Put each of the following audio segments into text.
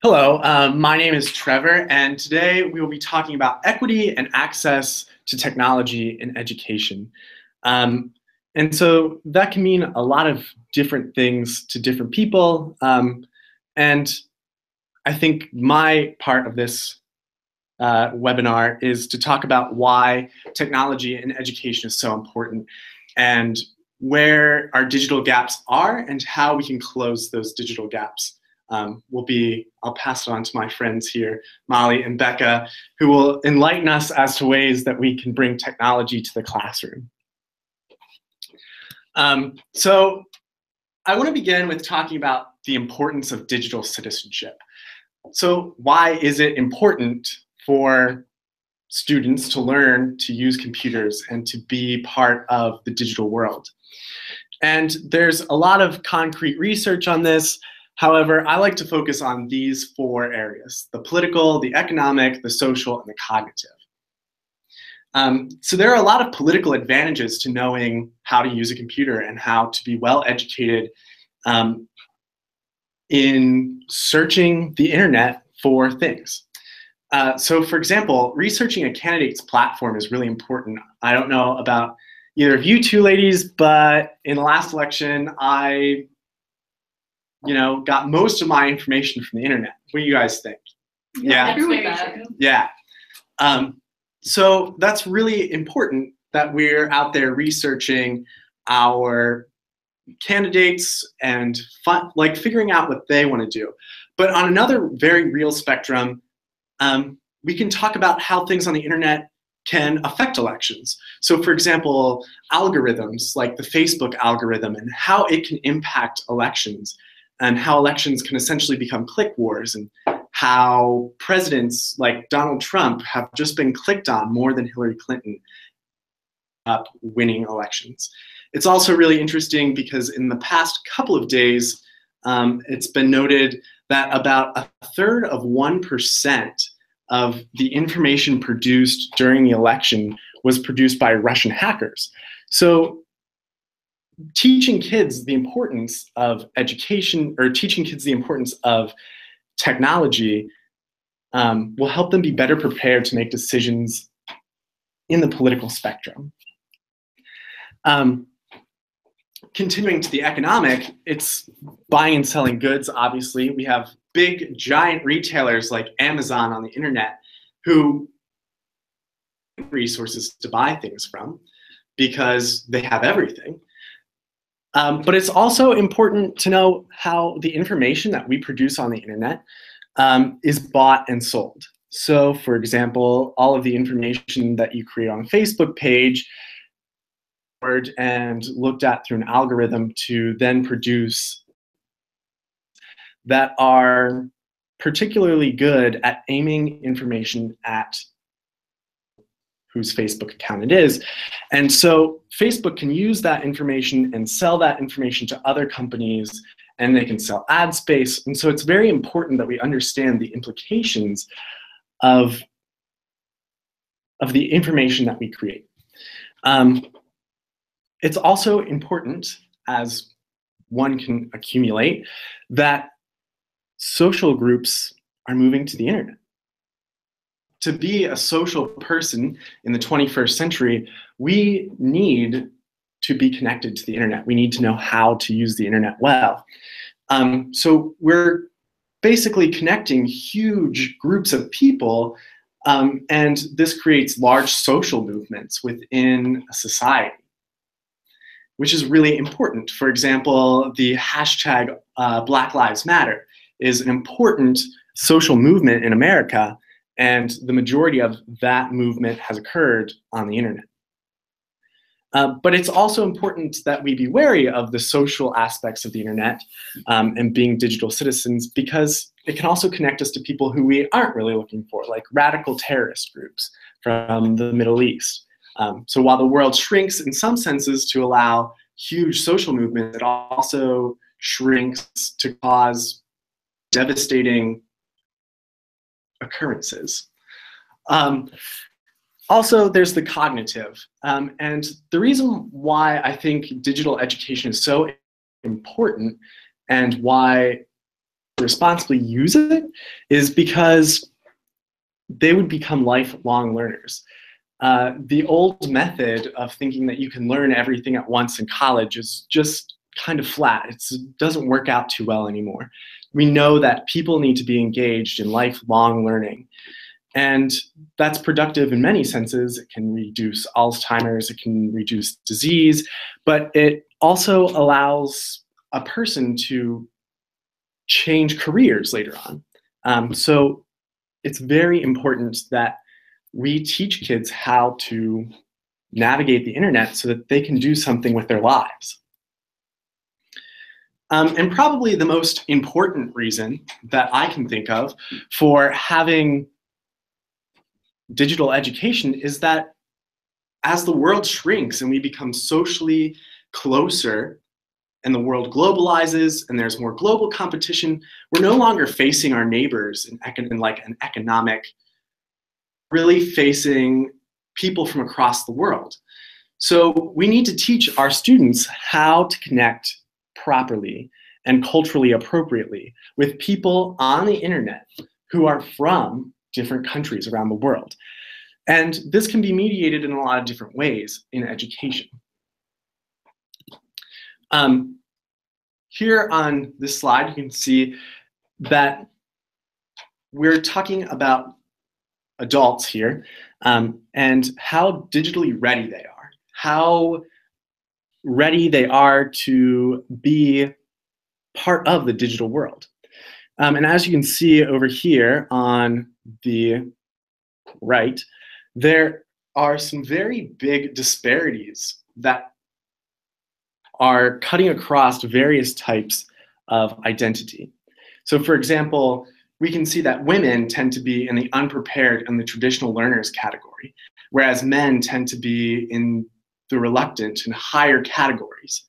Hello, my name is Trevor, and today we will be talking about equity and access to technology in education. Um, and so that can mean a lot of different things to different people. And I think my part of this webinar is to talk about why technology in education is so important and where our digital gaps are and how we can close those digital gaps. I'll pass it on to my friends here, Molly and Becca, who will enlighten us as to ways that we can bring technology to the classroom. So I want to begin with talking about the importance of digital citizenship. So why is it important for students to learn to use computers and to be part of the digital world? And there's a lot of concrete research on this. However, I like to focus on these four areas: the political, the economic, the social, and the cognitive. So there are a lot of political advantages to knowing how to use a computer and how to be well educated in searching the internet for things. So for example, researching a candidate's platform is really important. I don't know about either of you two ladies, but in the last election, I got most of my information from the internet. What do you guys think? Yeah, I agree with that. Yeah. So that's really important that we're out there researching our candidates and figuring out what they want to do. But on another very real spectrum, we can talk about how things on the internet can affect elections. So for example, algorithms like the Facebook algorithm and how it can impact elections, and how elections can essentially become click wars, and how presidents like Donald Trump have just been clicked on more than Hillary Clinton up winning elections. It's also really interesting because in the past couple of days, it's been noted that about 1/3 of 1% of the information produced during the election was produced by Russian hackers. So teaching kids the importance of education, or teaching kids the importance of technology, will help them be better prepared to make decisions in the political spectrum. Continuing to the economic, it's buying and selling goods, obviously. We have big, giant retailers like Amazon on the internet who have resources to buy things from because they have everything. But it's also important to know how the information that we produce on the internet is bought and sold. So for example, all of the information that you create on a Facebook page and looked at through an algorithm to then produce that are particularly good at aiming information at whose Facebook account it is. And so Facebook can use that information and sell that information to other companies, and they can sell ad space. And so it's very important that we understand the implications of the information that we create. It's also important, as one can accumulate, that social groups are moving to the internet. To be a social person in the 21st century, we need to be connected to the internet. We need to know how to use the internet well. So we're basically connecting huge groups of people, and this creates large social movements within a society, which is really important. For example, the hashtag Black Lives Matter is an important social movement in America, and the majority of that movement has occurred on the internet. But it's also important that we be wary of the social aspects of the internet and being digital citizens, because it can also connect us to people who we aren't really looking for, like radical terrorist groups from the Middle East. So while the world shrinks in some senses to allow huge social movements, it also shrinks to cause devastating occurrences. Also, there's the cognitive. And the reason why I think digital education is so important, and why responsibly use it is because they would become lifelong learners. The old method of thinking that you can learn everything at once in college is just kind of flat. It doesn't work out too well anymore. We know that people need to be engaged in lifelong learning. And that's productive in many senses. It can reduce Alzheimer's, it can reduce disease, but it also allows a person to change careers later on. So it's very important that we teach kids how to navigate the internet so that they can do something with their lives. And probably the most important reason that I can think of for having digital education is that as the world shrinks and we become socially closer and the world globalizes and there's more global competition, we're no longer facing our neighbors in like an economic, really facing people from across the world. So we need to teach our students how to connect properly and culturally appropriately with people on the internet who are from different countries around the world. And this can be mediated in a lot of different ways in education. Here on this slide, you can see that we're talking about adults here and how digitally ready they are, how ready they are to be part of the digital world. And as you can see over here on the right, there are some very big disparities that are cutting across various types of identity. So for example, we can see that women tend to be in the unprepared and the traditional learners category, whereas men tend to be in the reluctant and higher categories,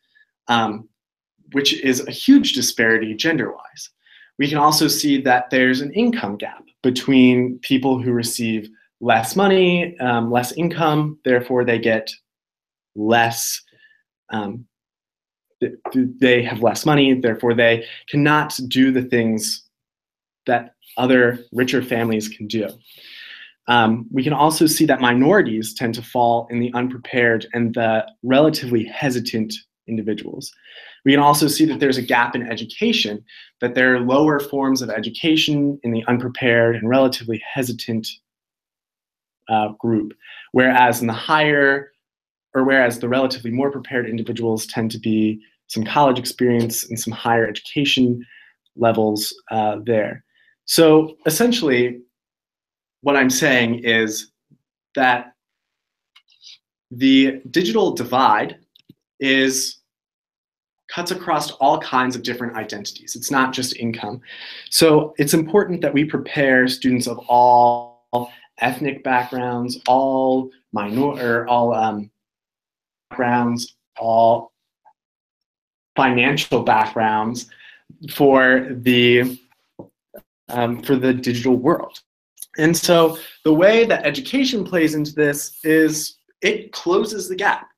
which is a huge disparity gender-wise. We can also see that there's an income gap between people who receive less money, less income, therefore they get less, they have less money, therefore they cannot do the things that other richer families can do. We can also see that minorities tend to fall in the unprepared and the relatively hesitant individuals. We can also see that there's a gap in education, that there are lower forms of education in the unprepared and relatively hesitant group, whereas in the higher, or whereas the relatively more prepared individuals tend to be some college experience and some higher education levels there. So essentially, what I'm saying is that the digital divide cuts across all kinds of different identities. It's not just income. So it's important that we prepare students of all ethnic backgrounds, all backgrounds, all financial backgrounds for the digital world. And so the way that education plays into this is it closes the gap.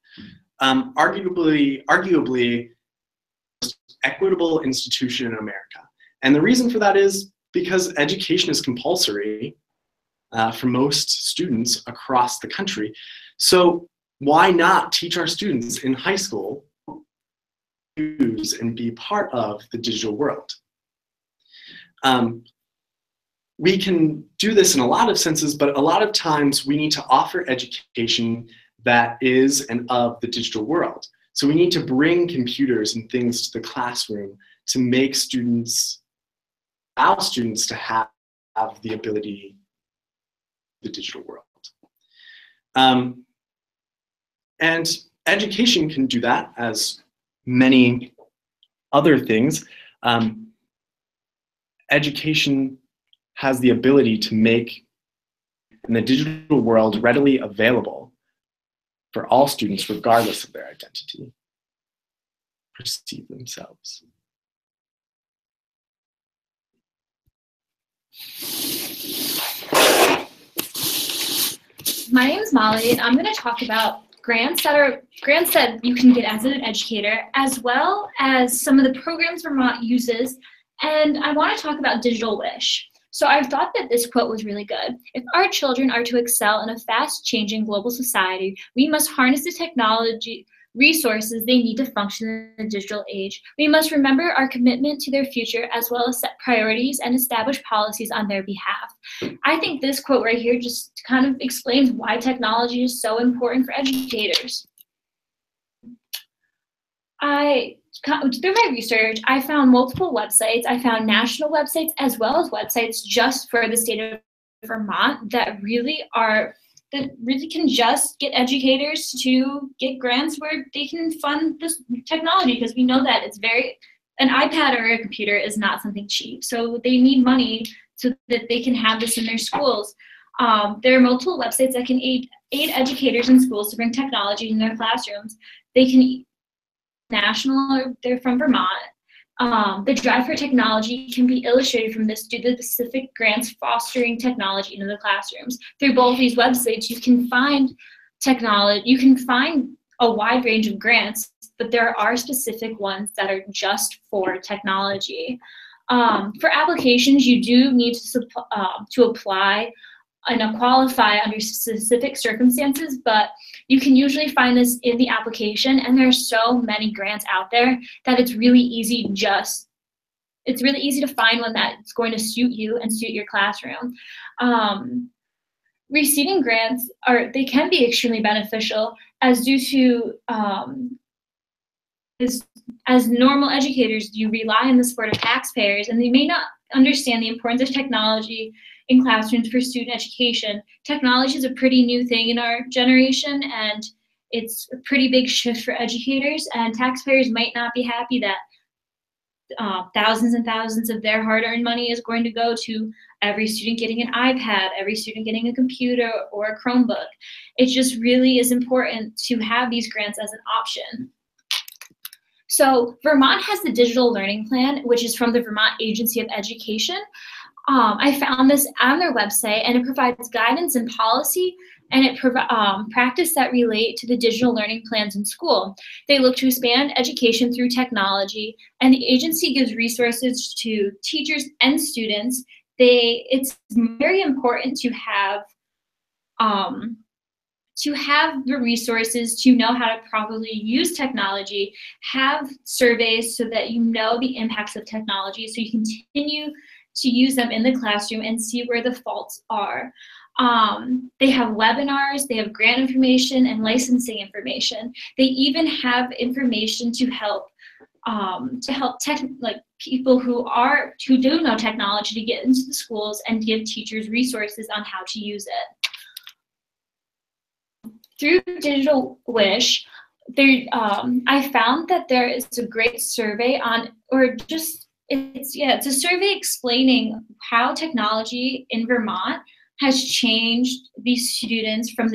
Arguably most equitable institution in America. And the reason for that is because education is compulsory for most students across the country. So why not teach our students in high school to use and be part of the digital world? We can do this in a lot of senses, but a lot of times we need to offer education that is and of the digital world. So we need to bring computers and things to the classroom to make students, allow students to have the ability the digital world. And education can do that, as many other things. Education has the ability to make the digital world readily available for all students, regardless of their identity, perceive themselves. My name is Molly, and I'm going to talk about grants that you can get as an educator, as well as some of the programs Vermont uses, And I want to talk about Digital Wish. So I thought that this quote was really good. If our children are to excel in a fast-changing global society, we must harness the technology resources they need to function in the digital age. We must remember our commitment to their future as well as set priorities and establish policies on their behalf. I think this quote right here just kind of explains why technology is so important for educators. Through my research, I found multiple websites. I found national websites as well as websites just for the state of Vermont that really can just get educators to get grants where they can fund this technology, because we know that an iPad or a computer is not something cheap. So they need money so that they can have this in their schools. There are multiple websites that can aid educators in schools to bring technology in their classrooms. They can national, or they're from Vermont. The drive for technology can be illustrated from this due to the specific grants fostering technology into the classrooms. Through both these websites, you can find technology, you can find a wide range of grants, but there are specific ones that are just for technology. For applications, you do need to apply and qualify under specific circumstances, but you can usually find this in the application, and there are so many grants out there that it's really easy to find one that's going to suit you and suit your classroom. Receiving grants they can be extremely beneficial, as due to as normal educators, you rely on the support of taxpayers, and they may not understand the importance of technology in classrooms for student education. Technology is a pretty new thing in our generation, and it's a pretty big shift for educators, and taxpayers might not be happy that thousands and thousands of their hard-earned money is going to go to every student getting an iPad, every student getting a computer or a Chromebook. It just really is important to have these grants as an option. So Vermont has the Digital Learning Plan, which is from the Vermont Agency of Education. I found this on their website, and it provides guidance and policy, and it practice that relate to the digital learning plans in school. They look to expand education through technology, and the agency gives resources to teachers and students. It's very important to have the resources to know how to properly use technology, have surveys so that you know the impacts of technology, so you continue to use them in the classroom and see where the faults are. They have webinars, they have grant information and licensing information. They even have information to help people who do know technology to get into the schools and give teachers resources on how to use it. Through Digital Wish, I found that there is a great survey it's a survey explaining how technology in Vermont has changed these students from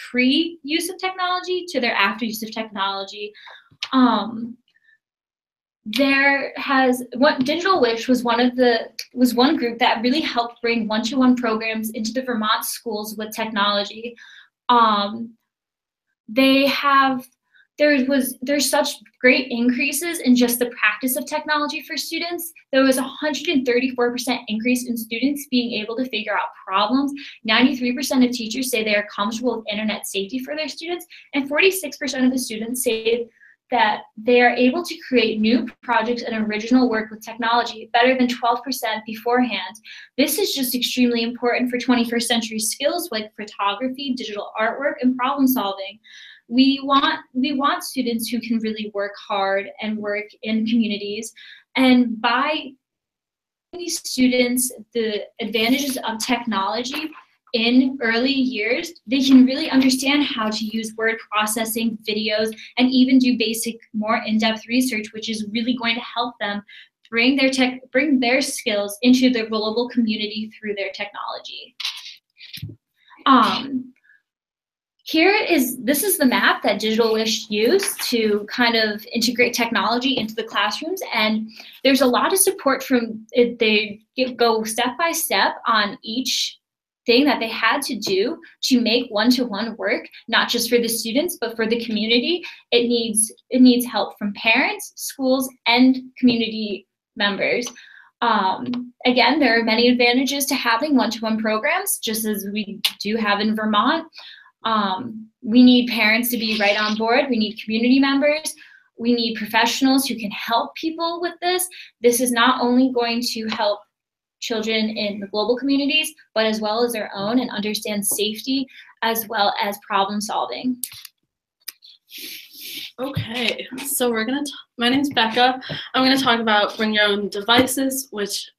pre-use of technology to their after use of technology. Digital Wish was one group that really helped bring one-to-one programs into the Vermont schools with technology. There's such great increases in just the practice of technology for students. There was a 134% increase in students being able to figure out problems. 93% of teachers say they are comfortable with internet safety for their students, and 46% of the students say that they are able to create new projects and original work with technology, better than 12% beforehand. This is just extremely important for 21st century skills like photography, digital artwork, and problem solving. We want students who can really work hard and work in communities, and by these students the advantages of technology in early years, they can really understand how to use word processing, videos, and even do basic, more in-depth research, which is really going to help them bring their skills into the global community through their technology. This is the map that Digital Wish used to kind of integrate technology into the classrooms, and there's a lot of support from it. They go step by step on each thing that they had to do to make one-to-one work, not just for the students, but for the community. It needs help from parents, schools, and community members. Again, there are many advantages to having one-to-one programs, just as we do have in Vermont. We need parents to be right on board. We need community members. We need professionals who can help people with this. This is not only going to help children in the global communities, but as well as their own, and understand safety as well as problem solving. Okay, so my name's Becca. I'm gonna talk about bring your own devices, which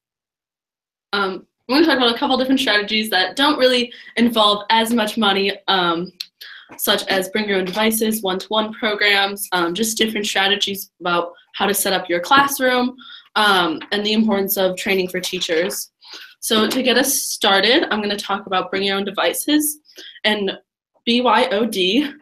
I'm gonna talk about a couple different strategies that don't really involve as much money, such as bring your own devices, one-to-one programs, just different strategies about how to set up your classroom, and the importance of training for teachers. So to get us started, I'm gonna talk about bring your own devices, and BYOD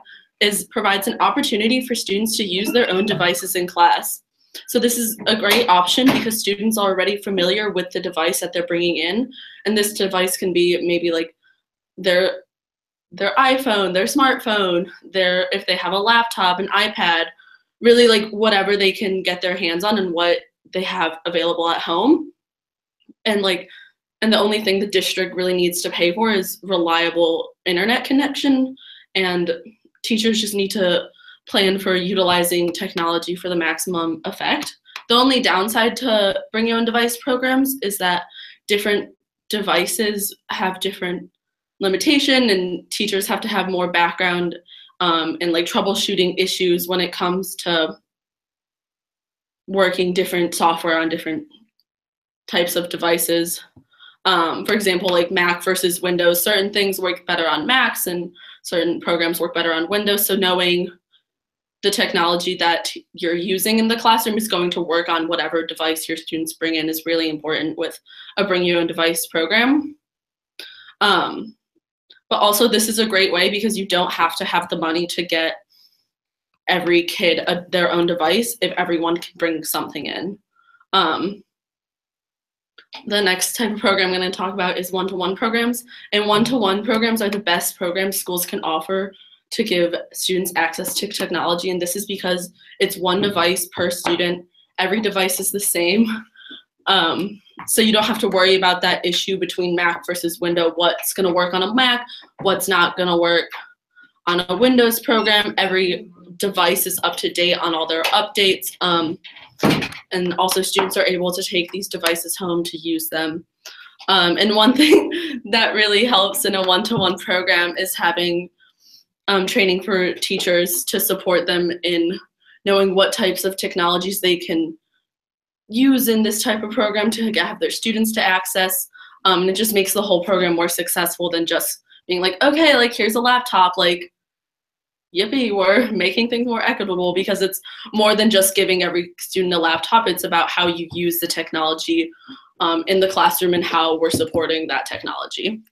provides an opportunity for students to use their own devices in class. So this is a great option because students are already familiar with the device that they're bringing in, and this device can be maybe like their iPhone, their smartphone, if they have a laptop, an iPad, really like whatever they can get their hands on and what they have available at home. And the only thing the district really needs to pay for is reliable internet connection, and teachers just need to plan for utilizing technology for the maximum effect. The only downside to bring your own device programs is that different devices have different limitation, and teachers have to have more background in like troubleshooting issues when it comes to working different software on different types of devices. For example, like Mac versus Windows, certain things work better on Macs and certain programs work better on Windows. So knowing the technology that you're using in the classroom is going to work on whatever device your students bring in is really important with a bring your own device program. But also this is a great way because you don't have to have the money to get every kid their own device if everyone can bring something in. The next type of program I'm going to talk about is one-to-one programs. And one-to-one programs are the best programs schools can offer to give students access to technology. And this is because it's one device per student. Every device is the same. So you don't have to worry about that issue between Mac versus Windows, what's going to work on a Mac, what's not going to work on a Windows program. Every device is up to date on all their updates. And also students are able to take these devices home to use them. And one thing that really helps in a one-to-one program is having training for teachers to support them in knowing what types of technologies they can use in this type of program to have their students to access. And it just makes the whole program more successful than just being like, okay, like here's a laptop, like yippee, we're making things more equitable, because it's more than just giving every student a laptop. It's about how you use the technology in the classroom and how we're supporting that technology.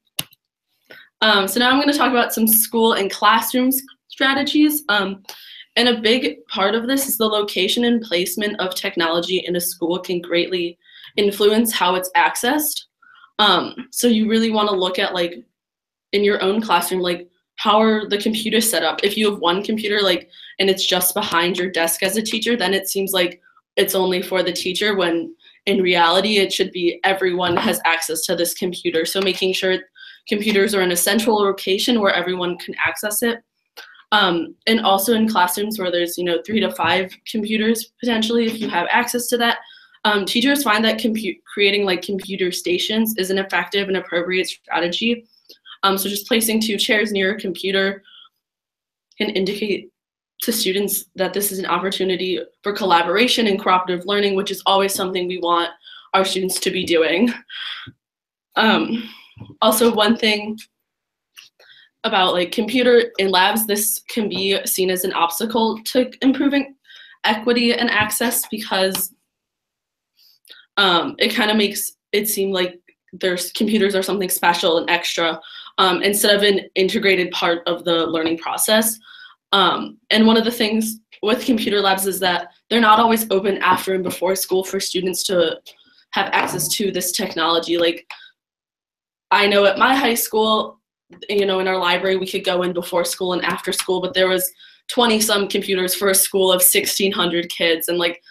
So now I'm going to talk about some school and classroom strategies. And a big part of this is the location and placement of technology in a school can greatly influence how it's accessed. So you really want to look at, like, in your own classroom, like, how are the computers set up? If you have one computer, like, and it's just behind your desk as a teacher, then it seems like it's only for the teacher, when in reality it should be everyone has access to this computer. So making sure computers are in a central location where everyone can access it. And also in classrooms where there's 3 to 5 computers potentially, if you have access to that, teachers find that creating like computer stations is an effective and appropriate strategy. So just placing 2 chairs near a computer can indicate to students that this is an opportunity for collaboration and cooperative learning, which is always something we want our students to be doing. Also, one thing about like computer in labs, this can be seen as an obstacle to improving equity and access, because it kind of makes it seem like there's computers are something special and extra, instead of an integrated part of the learning process. And one of the things with computer labs is that they're not always open after and before school for students to have access to this technology. Like, I know at my high school, in our library, we could go in before school and after school, but there was 20-some computers for a school of 1,600 kids, and like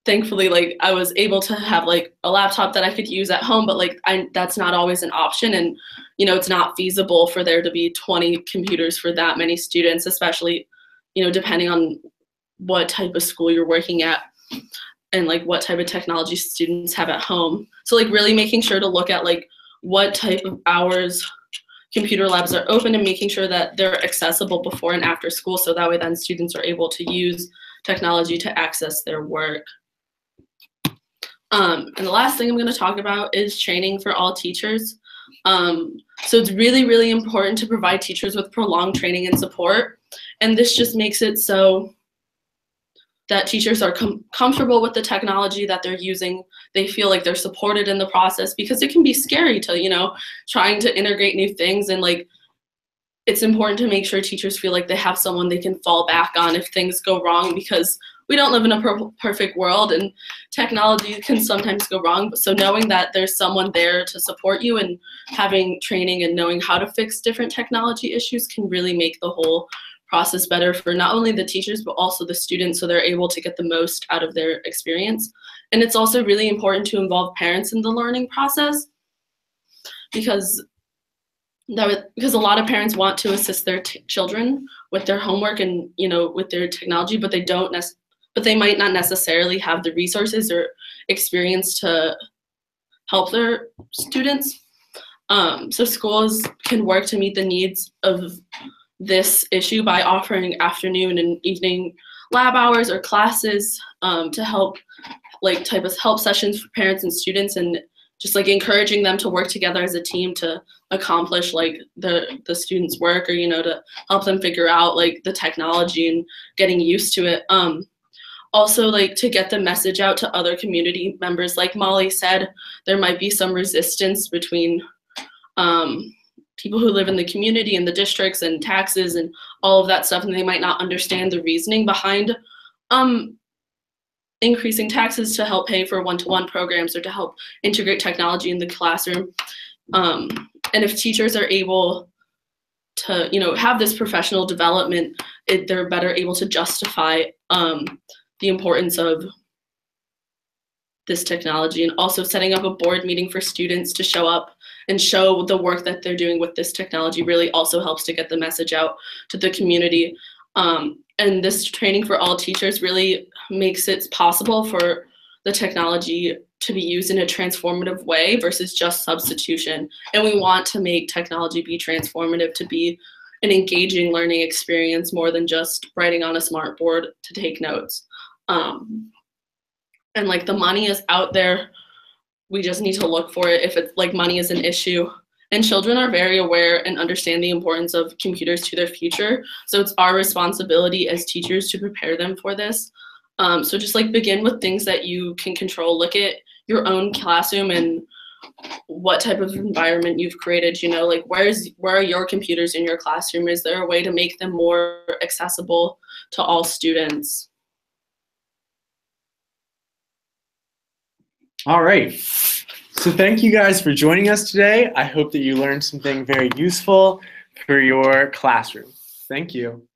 thankfully, like, I was able to have like a laptop that I could use at home, but like that's not always an option. And, you know, it's not feasible for there to be 20 computers for that many students, especially, you know, depending on what type of school you're working at and like what type of technology students have at home. So like really making sure to look at like what type of hours computer labs are open and making sure that they're accessible before and after school, so that way then students are able to use technology to access their work. And the last thing I'm going to talk about is training for all teachers. So it's really, really important to provide teachers with prolonged training and support. And this just makes it so that teachers are comfortable with the technology that they're using. They feel like they're supported in the process, because it can be scary to, you know, trying to integrate new things. And like, it's important to make sure teachers feel like they have someone they can fall back on if things go wrong, because we don't live in a perfect world and technology can sometimes go wrong. So knowing that there's someone there to support you and having training and knowing how to fix different technology issues can really make the whole process better for not only the teachers, but also the students, so they're able to get the most out of their experience. And it's also really important to involve parents in the learning process, because a lot of parents want to assist their children with their homework and, you know, with their technology, but they might not necessarily have the resources or experience to help their students. So schools can work to meet the needs of this issue by offering afternoon and evening lab hours or classes to help, like type of help sessions for parents and students, and just like encouraging them to work together as a team to accomplish like the students' work, or, you know, to help them figure out like the technology and getting used to it. Also, like, to get the message out to other community members. Like Molly said, there might be some resistance between people who live in the community and the districts and taxes and all of that stuff, and they might not understand the reasoning behind increasing taxes to help pay for one-to-one programs or to help integrate technology in the classroom. And if teachers are able to, you know, have this professional development, they're better able to justify the importance of this technology. And also setting up a board meeting for students to show up and show the work that they're doing with this technology really also helps to get the message out to the community. And this training for all teachers really makes it possible for the technology to be used in a transformative way versus just substitution. And we want to make technology be transformative, to be an engaging learning experience more than just writing on a smart board to take notes. And like, the money is out there. We just need to look for it if it's like money is an issue. And children are very aware and understand the importance of computers to their future. So it's our responsibility as teachers to prepare them for this. So just like begin with things that you can control. Look at your own classroom and what type of environment you've created. You know, like where are your computers in your classroom? Is there a way to make them more accessible to all students? All right. So thank you guys for joining us today. I hope that you learned something very useful for your classroom. Thank you.